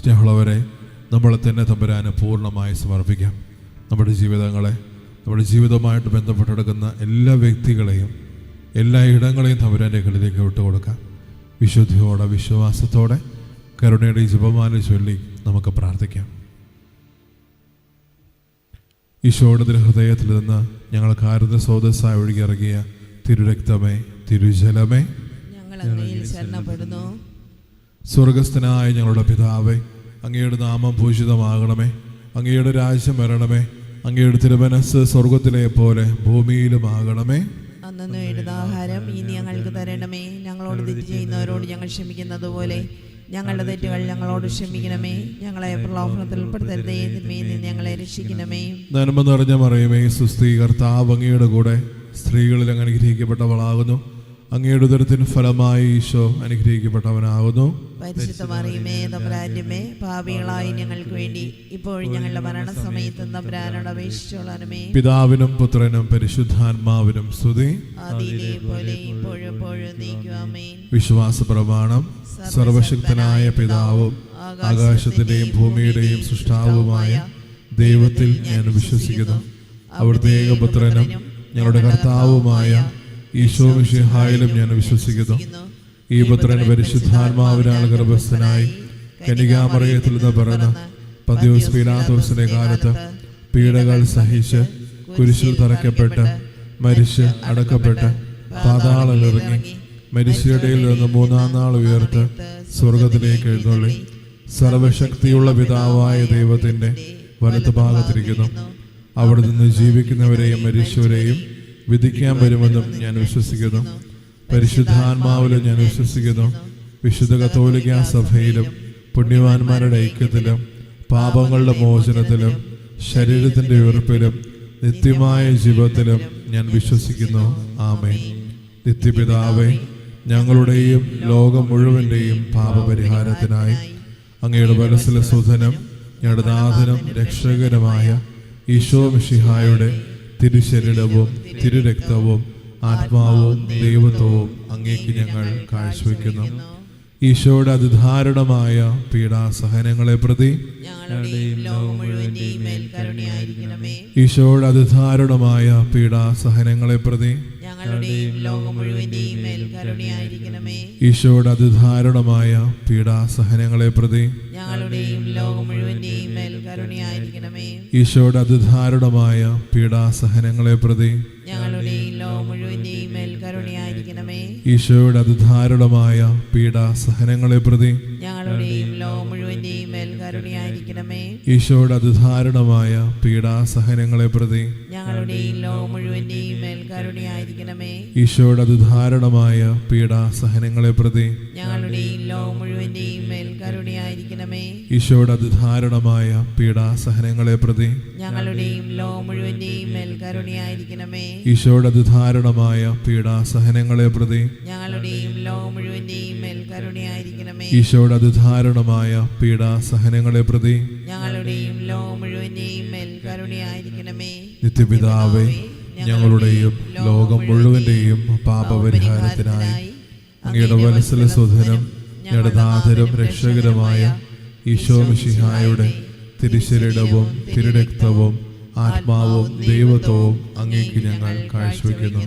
സ്നേഹമുള്ളവരെ, നമ്മളെ തന്നെ തമ്പുരാന് പൂർണ്ണമായി സമർപ്പിക്കാം. നമ്മുടെ ജീവിതങ്ങളെ, നമ്മുടെ ജീവിതവുമായിട്ട് ബന്ധപ്പെട്ടെടുക്കുന്ന എല്ലാ വ്യക്തികളെയും എല്ലാ ഇടങ്ങളെയും തമ്പുരാൻ്റെ കയ്യിലേക്ക് വിട്ടുകൊടുക്കാം. വിശുദ്ധിയോടെ, വിശ്വാസത്തോടെ കരുണയുടെ ഈ ജപമാല ചൊല്ലി നമുക്ക് പ്രാർത്ഥിക്കാം. ഈശോയുടെ ഹൃദയത്തിൽ നിന്ന് ഞങ്ങൾ കാരുണ്യ സ്രോതസ്സായി ഒഴുകിയിറങ്ങിയ തിരുരക്തമേ, തിരുജലമേ, സ്വർഗസ്ഥനായ ഞങ്ങളുടെ പിതാവേ, അങ്ങയുടെ നാമം പൂജിതമാകണമേ, അങ്ങയുടെ രാജ്യം വരണമേ, അങ്ങയുടെ തിരുമനസ്സ് സ്വർഗത്തിലെ പോലെ ഭൂമിയിലുമാകണമേ. അന്നു എഴുത ആഹാരം ഇനി ഞങ്ങൾക്ക് തരണമേ. ഞങ്ങളോട് തെറ്റ് ചെയ്യുന്നവരോട് ഞങ്ങൾ ക്ഷമിക്കുന്നത് പോലെ ഞങ്ങളുടെ തെറ്റുകൾ ഞങ്ങളോട് ക്ഷമിക്കണമേ. ഞങ്ങളെ പ്രലോഭനത്തിൽ ഉൾപ്പെടുത്തരുതേ, തിന്മയിൽ നിന്ന് ഞങ്ങളെ രക്ഷിക്കണമേ. നന്മ നിറഞ്ഞ മറിയമേ, സുസ്ത്രീ, കർത്താവ് അങ്ങയുടെ കൂടെ സ്ത്രീകളിൽ അങ്ങ് അനുഗ്രഹിക്കപ്പെട്ടവളാകുന്നു. അങ്ങയുടെ ഉദരത്തിൻ ഫലമായി ഈശോ അനുഗ്രഹിക്കപ്പെട്ടവനാകുന്നു. പരിശുദ്ധ മറിയമേ, തമ്പുരാന്റെ അമ്മേ, പാപികളായി ഞങ്ങൾക്ക് വേണ്ടി ഇപ്പോഴും ഞങ്ങളുടെ മരണസമയത്ത് തമ്പുരാനോട് അപേക്ഷിച്ചോളണമേ. പിതാവിനും പുത്രനും പരിശുദ്ധാത്മാവിനും സ്തുതി, ആദിയിലെ പോലെ ഇപ്പോഴും എപ്പോഴും എന്നേക്കും ആമേൻ. വിശ്വാസ പ്രമാണം. സർവശക്തനായ പിതാവും ആകാശത്തിന്റെയും ഭൂമിയുടെയും സൃഷ്ടാവുമായ ദൈവത്തിൽ ഞാൻ വിശ്വസിക്കുന്നു. അവിടുത്തെ ഏകപുത്രനും ഞങ്ങളുടെ കർത്താവുമായ ഈശോ മിശിഹായിലും ഞാൻ വിശ്വസിക്കുന്നു. ഈ പുത്രൻ പരിശുദ്ധാത്മാവിനാൽ ഗർഭസ്ഥനായി കന്യകാമറിയത്തിൽ നിന്ന് പിറന്ന് പന്തിയോസ് പീലാത്തോസിന്റെ കാലത്ത് പീഡകൾ സഹിച്ച് കുരിശിൽ തറയ്ക്കപ്പെട്ട് മരിച്ച് അടക്കപ്പെട്ട് പാതാളമിറങ്ങി മരിച്ചയിടയിൽ നിന്ന് മൂന്നാം നാൾ ഉയർത്ത് സ്വർഗത്തിലേക്ക് എഴുന്നള്ളി സർവശക്തിയുള്ള പിതാവായ ദൈവത്തിന്റെ വലത്ത് ഭാഗത്തിരിക്കുന്നു. അവിടെ നിന്ന് ജീവിക്കുന്നവരെയും മരിച്ചവരെയും വിധിക്കാൻ വരുമെന്നും ഞാൻ വിശ്വസിക്കുന്നു. പരിശുദ്ധാത്മാവിലും ഞാൻ വിശ്വസിക്കുന്നു. വിശുദ്ധ കത്തോലിക്കാ സഭയിലും പുണ്യവാന്മാരുടെ ഐക്യത്തിലും പാപങ്ങളുടെ മോചനത്തിലും ശരീരത്തിന്റെ ഉയർപ്പിലും നിത്യമായ ജീവിതത്തിലും ഞാൻ വിശ്വസിക്കുന്നു. ആമേൻ. നിത്യപിതാവേ, ഞങ്ങളുടെയും ലോകം മുഴുവന്റെയും പാപപരിഹാരത്തിനായി അങ്ങയുടെ വലസ്സിലെ സുധനം ഞങ്ങളുടെ നാഥനും രക്ഷകരമായ ഈശോ മിശിഹായുടെ തിരുശരീരവും തിരുരക്തവും ആത്മാവും ദൈവത്വവും അങ്ങേക്ക് ഞങ്ങൾ കാഴ്ചവെക്കുന്നു. ഈശോയുടെ അതിദാരുണമായ പീഡാസഹനങ്ങളെ പ്രതി ഈശോയുടെ അതിദാരുണമായ പീഡാസഹനങ്ങളെ പ്രതി ഈശോയുടെ അതിദാരുണമായ പീഡാസഹനങ്ങളെ പ്രതി ഈശോയുടെ അതിദാരുണമായ പീഡാസഹനങ്ങളെ പ്രതി ഈശോയുടെ അതിദാരുണമായ പീഡാസഹനങ്ങളെ പ്രതി ഈശോയുടെ അതിദാരുണമായ പീഡാസഹനങ്ങളെ പ്രതി ഈശോയുടെ അതിദാരുണമായ പീഡാസഹനങ്ങളെ പ്രതി ഈശോയുടെ അതിദാരുണമായ പീഡാസഹനങ്ങളെ പ്രതി ഈശോയുടെ അതിദാരുണമായ പീഡാസഹനങ്ങളെ പ്രതി ഈശോയുടെ അതിദാരുണമായ പീഡാസഹനങ്ങളെ പ്രതി നിത്യപിതാവേ, ഞങ്ങളുടെയും ലോകം മുഴുവന്റെയും പാപപരിഹാരത്തിനായി അങ്ങയുടെ വലസ്സിലെ സുധനം ഞങ്ങളുടെ നാഥനും രക്ഷകരമായ ഈശോ മിശിഹായുടെ തിരുശരീരവും തിരുരക്തവും ആത്മാവും ദൈവത്വവും അങ്ങേക്ക് ഞങ്ങൾ കാഴ്ചവെക്കുന്നു.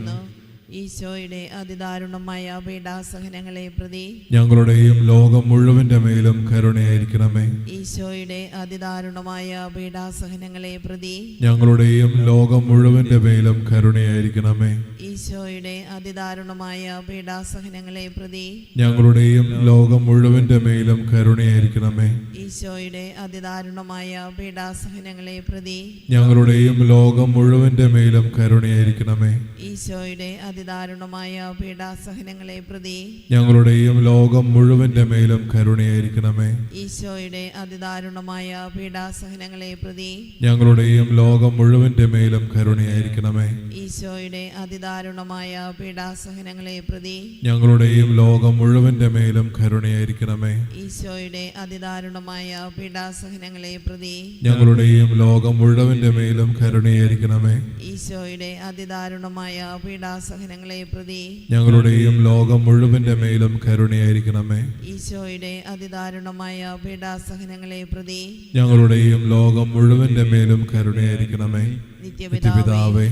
ഈശോയുടെ അതിദാരുണമായ പീഡാസഹനങ്ങളെ പ്രതി ഞങ്ങളുടെയും ലോകം മുഴുവന്റെ മേലും കരുണയായിരിക്കണമേ. ഈശോയുടെ അതിദാരുണമായ പീഡാസഹനങ്ങളെ പ്രതി ഞങ്ങളുടെയും ലോകം മുഴുവന്റെ മേലും കരുണയായിരിക്കണമേ. ഈശോയുടെ അതിദാരുണമായ പീഡാസഹനങ്ങളെ പ്രതി ഞങ്ങളുടെയും ലോകം മുഴുവന്റെ മേലും കരുണയായിരിക്കണമേ. ഈശോയുടെ അതിദാരുണമായ പീഡാസഹനങ്ങളെ പ്രതി ഞങ്ങളുടെയും ലോകം മുഴുവന്റെ മേലും കരുണയായിരിക്കണമേ. ഈശോയുടെ അതിദാരുണമായ പീഡാസഹനങ്ങളെ പ്രതി ഞങ്ങളുടെയും ലോകം മുഴുവന്റെ മേലും കരുണയായിരിക്കണമേ. ഈശോയുടെ അതിദാരുണമായ പീഡാസഹനങ്ങളെ പ്രതി ഞങ്ങളുടെയും ലോകം മുഴുവന്റെ മേലും കരുണയായിരിക്കണമേ. ഈശോയുടെ അതിദാരുണമായ പീഡാസഹനങ്ങളെ പ്രതി ഞങ്ങളുടെയും ലോകം മുഴുവന്റെ മേലും കരുണയായിരിക്കണമേ. ഈശോയുടെ അതിദാരുണമായ പീഡാസഹനങ്ങളെ പ്രതി ഞങ്ങളുടെയും ലോകം മുഴുവന്റെ മേലും കരുണയായിരിക്കണമേ. ഈശോയുടെ അതിദാരുണമായ പീഡാസഹനങ്ങളെ പീഡാസഹനങ്ങളെ പ്രതി ഞങ്ങളുടെയും ലോകം മുഴുവന്റെ മേലും കരുണയായിരിക്കണമേ. ഈശോയുടെ അതിദാരുണമായ പീഡാസഹനങ്ങളെ പ്രതി ഞങ്ങളുടെയും ലോകം മുഴുവന്റെ മേലും കരുണയായിരിക്കണമേ. നിത്യപിതാവേ,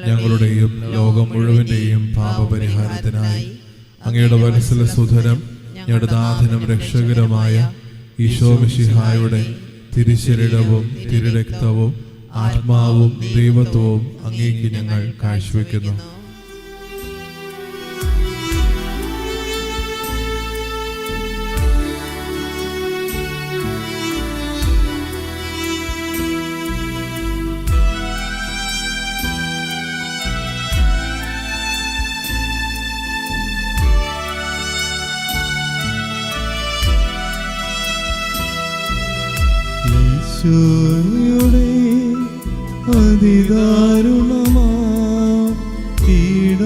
ഞങ്ങളുടെയും ലോകം മുഴുവന്റെയും പാപപരിഹാരത്തിനായി അങ്ങയുടെ വത്സലസുധനം ഞങ്ങളുടെ നാഥനും രക്ഷകരമായ ഈശോ മിശിഹായുടെ തിരുശരീരവും തിരുരക്തവും ആത്മാവും ദൈവത്വവും അങ്ങേക്ക് ഞങ്ങൾ കാഴ്ചവെക്കുന്നു. ഈശോയുടെ അതിദാരുണമാ പീഡാസഹനങ്ങളെ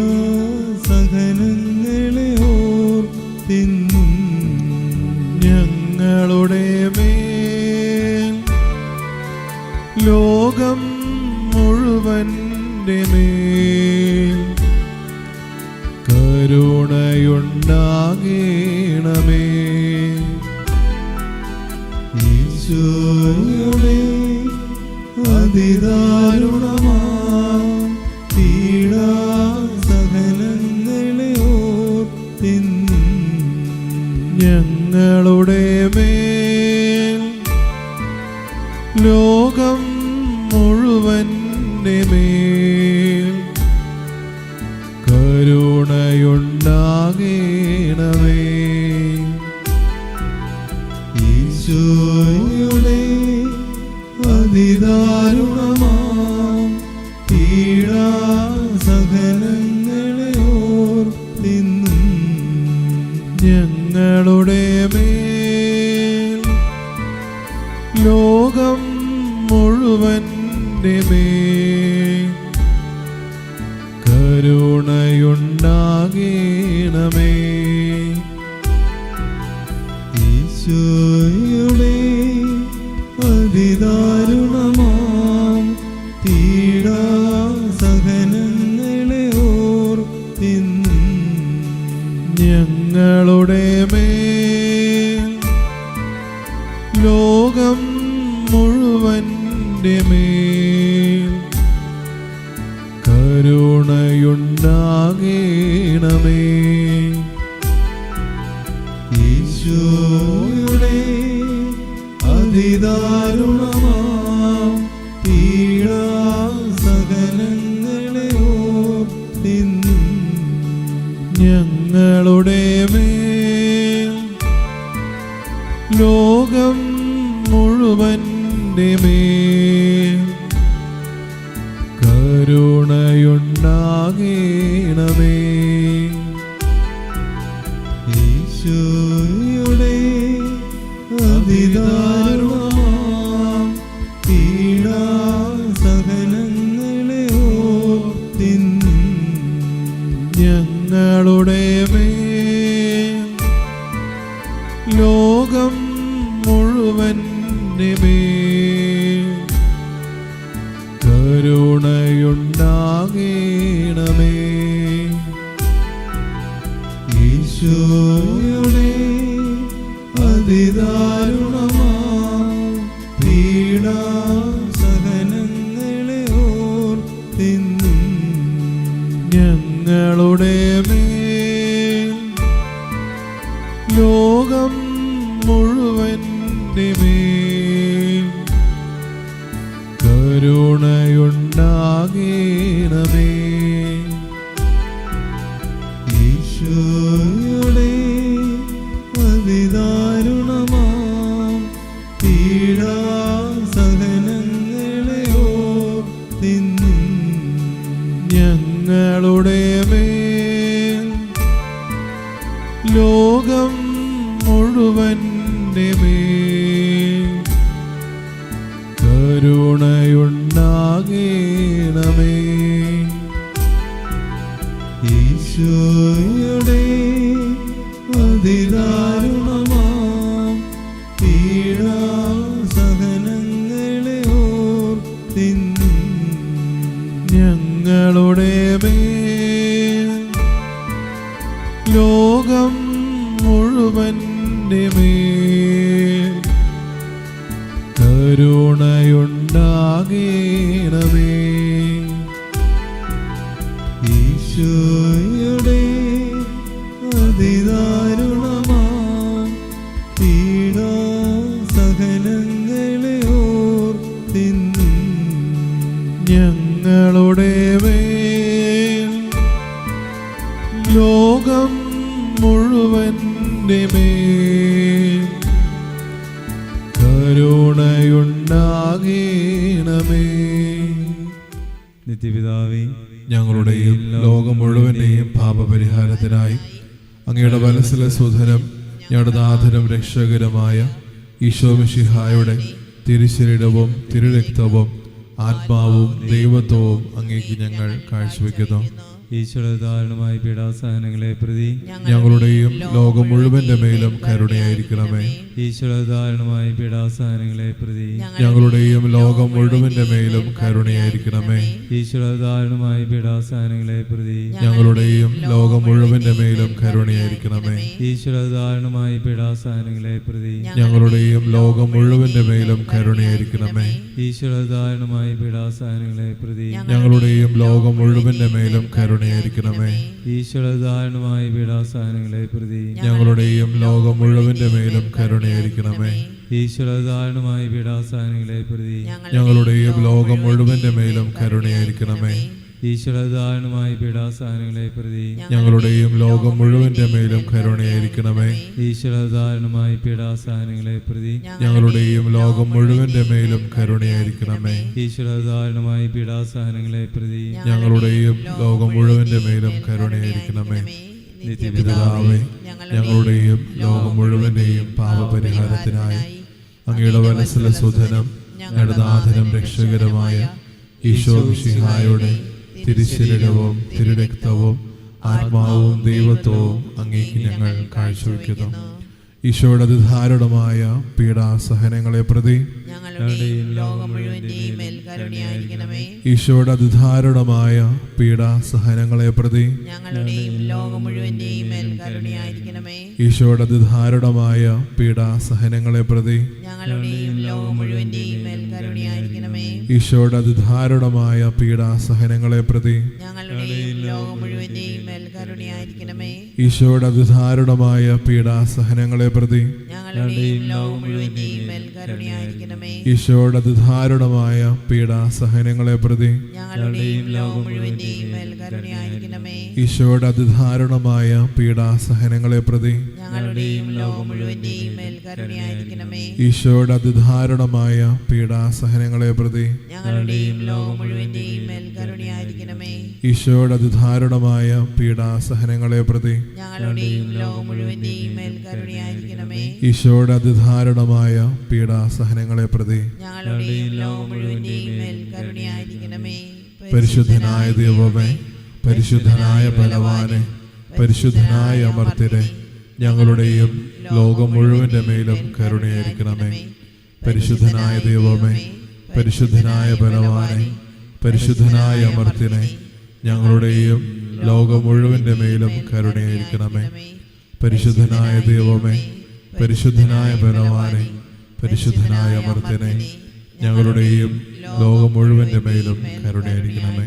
ഓർത്തിന്നും ഞങ്ങളുടെ മേൽ ലോകം മുഴുവന്റെ മേൽ കരുണയുണ്ടാകണമേ. ഈശോയുടെ അതിദാരുണമാ പീഡാസഹനങ്ങളെ ഓർത്തിന്നും ഞങ്ങളുടെ മേൽ ലോകം മുഴുവന്റെ മേൽ കരുണയുണ്ടാകണമേ. ഈശോയുടെ അതിദാരുണമാ പീഡാസഹനങ്ങളെ ഓർത്തിന്നും ഞങ്ങളുടെ മേൽ ലോകം മുഴുവന്റെ മേൽ കരുണയുണ്ടാകണമേ. ഈശോയുടെ അതിദാരുണമാ പീഡാസഹനങ്ങളെ ഓർത്തിന്നും ഞങ്ങളുടെ മേൽ ലോകം മുഴുവന്റെ മേൽ കരുണയുണ്ടാകണമേ. ഈശോയുടെ അതിദാരുണമാ പീഡാസഹനങ്ങളെ ഓർത്തിന്നും ഞങ്ങളുടെ മേൽ ലോകം മുഴുവന്റെ മേൽ കരുണയുണ്ടാകണമേ. ഈശോയുടെ അതിദാരുണമാ പീഡാസഹനങ്ങളെ ഓർത്തിന്നും ഞങ്ങളുടെ മേൽ ലോകം മുഴുവന്റെ മേൽ കരുണയുണ്ടാകണമേ. ഈശോയുടെ അതിദാരുണമാ പീഡാസഹനങ്ങളെ ഓർത്തിന്നും ഞങ്ങളുടെ മേൽ ലോകം മുഴുവന്റെ മേൽ കരുണയുണ്ടാകണമേ. ഈശോയുടെ അതിദാരുണമാ പീഡാസഹനങ്ങളെ ഓർത്തിന്നും ഞങ്ങളുടെ മേൽ ലോകം മുഴുവന്റെ മേൽ കരുണയുണ്ടാകണമേ. ഈശോയുടെ അതിദാരുണമാ പീഡാസഹനങ്ങളെ ഓർത്തിന്നും ഞങ്ങളുടെ മേൽ കരുണയുണ്ടാകണമേ. ഈശോയുടെ അതിദാരുണമാ പീഡാസഹനങ്ങളെ ഓർത്തിന്നും ഞങ്ങളുടെ മേൽ ലോകം മുഴുവൻ്റെ മേൽ കരുണയുണ്ടാകണമേ. നിത്യപിതാവേ, ഞങ്ങളുടെയും ലോകം മുഴുവൻ്റെയും പാപപരിഹാരത്തിനായി അങ്ങയുടെ വലസിലെ സുധനം ഞങ്ങളുടെ നാഥനും രക്ഷകരമായ ഈശോ മിശിഹായുടെ തിരുശരീരവും തിരുരക്തവും ആത്മാവും ദൈവത്വവും അങ്ങേക്ക് ഞങ്ങൾ കാഴ്ചവെക്കുന്നു. ഈശോയുടെ ദാരുണമായ പീഡാസഹനങ്ങളെ പ്രതി ഞങ്ങളുടെയും ലോകം മുഴുവന്റെ മേലും കരുണയായിരിക്കണമേ. ഈശോയുടെ ദാരുണമായ പീഡാസഹനങ്ങളെ പ്രതി ഞങ്ങളുടെയും ലോകം മുഴുവന്റെ മേലും കരുണയായിരിക്കണമേ. ഈശോയുടെ ദാരുണമായ പീഡാസഹനങ്ങളെ പ്രതി ഞങ്ങളുടെയും ലോകം മുഴുവന്റെ മേലും കരുണയായിരിക്കണമേ. ഈശോയുടെ ദാരുണമായ പീഡാസഹനങ്ങളെ പ്രതി ഞങ്ങളുടെയും ലോകം മുഴുവന്റെ മേലും കരുണയായിരിക്കണമേ. ഈശോയുടെ ദാരുണമായ പീഡാസഹനങ്ങളെ പ്രതി ഞങ്ങളുടെയും ലോകം മുഴുവന്റെ മേലും കരുണയായിരിക്കണമേ. ഈശോയുടെ ദാരുണമായ പീഡാസഹനങ്ങളെ പ്രതി ഞങ്ങളുടെയും ലോകം മുഴുവന്റെ മേലും കരുണയായിരിക്കണമേ. ഈശോയുടെ ദാരുണമായ പീഡാസഹനങ്ങളെ പ്രതി ഞങ്ങളുടെയും ലോകം മുഴുവന്റെ മേലും കരുണയായിരിക്കണമേ. ഈശോയുടെ ദാരുണമായ പീഡാസഹനങ്ങളെ പ്രതി ഞങ്ങളുടെയും ലോകം മുഴുവന്റെ മേലും കരുണയായിരിക്കണമേ. ഈശോയുടെ ദാരുണമായ പീഡാസഹനങ്ങളെ പ്രതി ഞങ്ങളുടെയും ലോകം മുഴുവന്റെ മേലും കരുണയായിരിക്കണമേ. ഈശോയുടെ ദാരുണമായ പീഡാസഹനങ്ങളെ പ്രതി ഞങ്ങളുടെയും ലോകം മുഴുവന്റെ മേലും കരുണയായിരിക്കണമേ. നിത്യപിതാവേ, ഞങ്ങളുടെയും ലോകം മുഴുവന്റെയും പാപപരിഹാരത്തിനായി അങ്ങയുടെ വലസിലെ സുധനം ഞങ്ങളുടെ നാഥനും രക്ഷകരമായ ഈശോ മിശിഹായുടെ തിരുശരീരവും തിരുരക്തവും ആത്മാവും ദൈവത്വവും അങ്ങേക്ക് ഞങ്ങൾ കാഴ്ചവെക്കുന്നു. ഈശോയുടെ അതിദാരുണമായ പീഡാസഹനങ്ങളെ പ്രതി ഞങ്ങളുടെയും ലോകം മുഴുവന്റെയും മേൽ കരുണയായിരിക്കണമേ. ഈശോയുടെ അതിദാരുണമായ പീഡാസഹനങ്ങളെ പ്രതി ഞങ്ങളുടെയും ലോകം മുഴുവന്റെയും മേൽ കരുണയായിരിക്കണമേ. ഈശോയുടെ അതിദാരുണമായ പീഡാസഹനങ്ങളെ പ്രതി ഞങ്ങളുടെയും ലോകം മുഴുവന്റെയും മേൽ കരുണയായിരിക്കണമേ. ഈശോയുടെ അതിദാരുണമായ പീഡാസഹനങ്ങളെ പ്രതി ഞങ്ങളുടെയും ലോകം മുഴുവന്റെയും മേൽ കരുണയായിരിക്കണമേ. ഈശോയുടെ അതിദാരുണമായ പീഡാസഹനങ്ങളെ പ്രതി ഞങ്ങളുടെയും ലോകം മുഴുവന്റെയും മേൽ കരുണയായിരിക്കണമേ. ഈശോയുടെ അതിദാരുണമായ പീഡാസഹനങ്ങളെ പ്രതി ഞങ്ങളുടെയും ലോകം മുഴുവന്റെയും മേൽ കരുണയായിരിക്കണമേ. ഈശോയുടെ അതിദാരുണമായ പീഡാസഹനങ്ങളെ പ്രതി ഞങ്ങളുടെയും ലോകം മുഴുവന്റെയും മേൽ കരുണയായിരിക്കണമേ. ഈശോയുടെ അതിദാരുണമായ പീഡാസഹനങ്ങളെ പ്രതി ഞങ്ങളുടെയും ലോകം മുഴുവന്റെയും മേൽ കരുണയായിരിക്കണമേ. ഈശോയുടെ അതിദാരുണമായ പീഡാസഹനങ്ങളെ പ്രതി ഞങ്ങളുടെയും ലോകം മുഴുവന്റെയും മേൽ കരുണയായിരിക്കണമേ. ഈശോയുടെ അതിദാരുണമായ പീഡാസഹനങ്ങളെ പ്രതി ഞങ്ങളുടെയും ലോകം മുഴുവന്റെയും മേൽ കരുണയായിരിക്കണമേ. പരിശുദ്ധനായ ദൈവമേ, പരിശുദ്ധനായ ബലവാനെ, പരിശുദ്ധനായ അമർത്യരെ, ഞങ്ങളുടെയും ലോകം മുഴുവന്റെ മേലും കരുണയായിരിക്കണമേ. പരിശുദ്ധനായ ദൈവമേ, പരിശുദ്ധനായ ബലവാനെ, പരിശുദ്ധനായ അമർത്യനെ, ഞങ്ങളുടെയും ലോകം മുഴുവന്റെ മേലും കരുണയായിരിക്കണമേ. പരിശുദ്ധനായ ദൈവമേ, പരിശുദ്ധനായ ബലവാനെ, പരിശുദ്ധനായ അമർത്യനെ, ഞങ്ങളുടെയും ലോകം മുഴുവന്റെ മേലും കരുണയായിരിക്കണമേ.